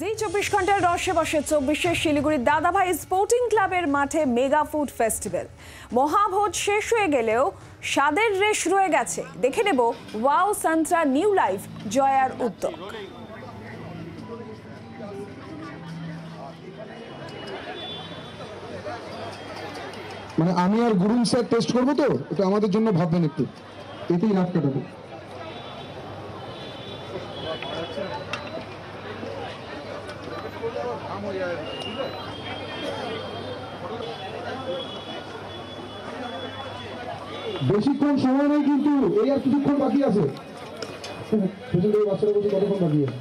জি 24 ঘন্টার রসে বসে 24 শিলিগুড়ির দাদাভাই স্পোর্টিং ক্লাবের মাঠে মেগা ফুড ফেস্টিভ্যাল। মহাভোজ শেষ হয়ে গেলেও স্বাদের রেশ রয়ে গেছে। দেখে নেব ওয়াও সান্ত্রা নিউ লাইফ জয়ার উদ্যোগ। মানে আমি আর গুরুন স্যার টেস্ট করবো, তো এটা আমাদের জন্য ভাববেন একটু, এতেই রাত কাটাবো। বেশিক্ষণ সময় নেই, কিন্তু এই আর কিছুক্ষণ বাকি আছে। বাচ্চারা বলছে কতক্ষণ বাকি আছে,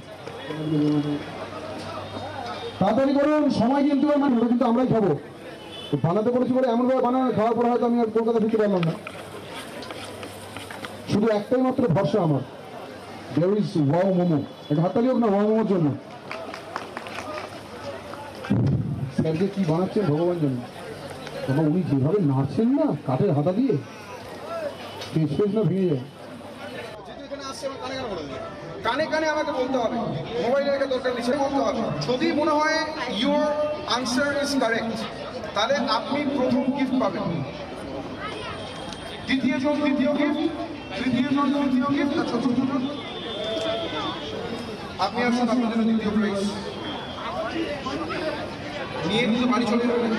তাড়াতাড়ি করুন, সময় কিন্তু কিন্তু আমরাই খাবো। বানাতে করেছি বলে এমন ভাবে বানানো, খাওয়ার পর হয়তো আমি আর কলকাতা ঢুকতে পারলাম না। শুধু একটাই মাত্র ভরসা আমার, there is wow মোমো। একটা হাততালি হোক না ওয়াও মোমোর জন্য। স্যারকে কি বানাচ্ছেন ভগবান জানে। তখন উনি যেভাবে নাচছেন না কাঠের হাতা দিয়ে, স্টেজ না ভেঙে যায়। কানে কানে আমাকে বলতে হবে, মোবাইলের একটা দরকার নিচে বলতে হবে। যদি মনে হয় ইউর আনসার ইজ কারেক্ট, তাহলে আপনি প্রথম গিফট পাবেন, দ্বিতীয় জন দ্বিতীয় গিফট, তৃতীয় জন তৃতীয় গিফট, আর চতুর্থ জন আপনি আসুন, আপনার জন্য দ্বিতীয় প্রাইজ নিয়ে কিন্তু বাড়ি চলে যাবেন।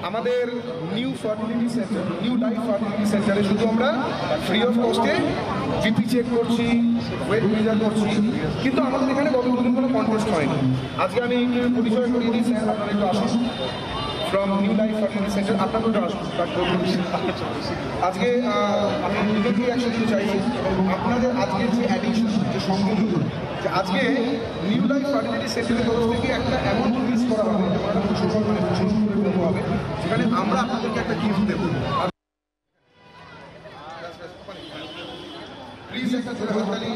আমাদের new fertility centre, new life fertility সেন্টারে শুধু আমরা ফ্রি অফ কস্টে জিপি চেক করছি, ওয়েট মেজার করছি, কিন্তু আমাদের এখানে গত দুদিন কোনো কন্টেস্ট হয়নি। আজকে আমি পরিচয় করিয়ে দিই, স্যার আপনারা একটু আসুন from new life fertility centre, আপনারা একটু আসুন। আজকে আমি নিজেকেই একসাথে চাইছি আপনাদের আজকের যে অ্যাডিকশন, যে সংযোজন, যে আজকে নিউ লাইফ ফার্টিলিটি সেন্টারের তরফ থেকে একটা এমন রিলিজ করা হবে, হবে যেখানে আমরা আপনাদেরকে একটা গিফট দেবো। প্লিজ একটা জোরে হাততালি।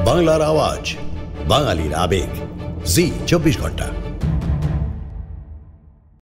বাংলার আওয়াজ, বাঙালির আবেগ, জি 24 ঘন্টা।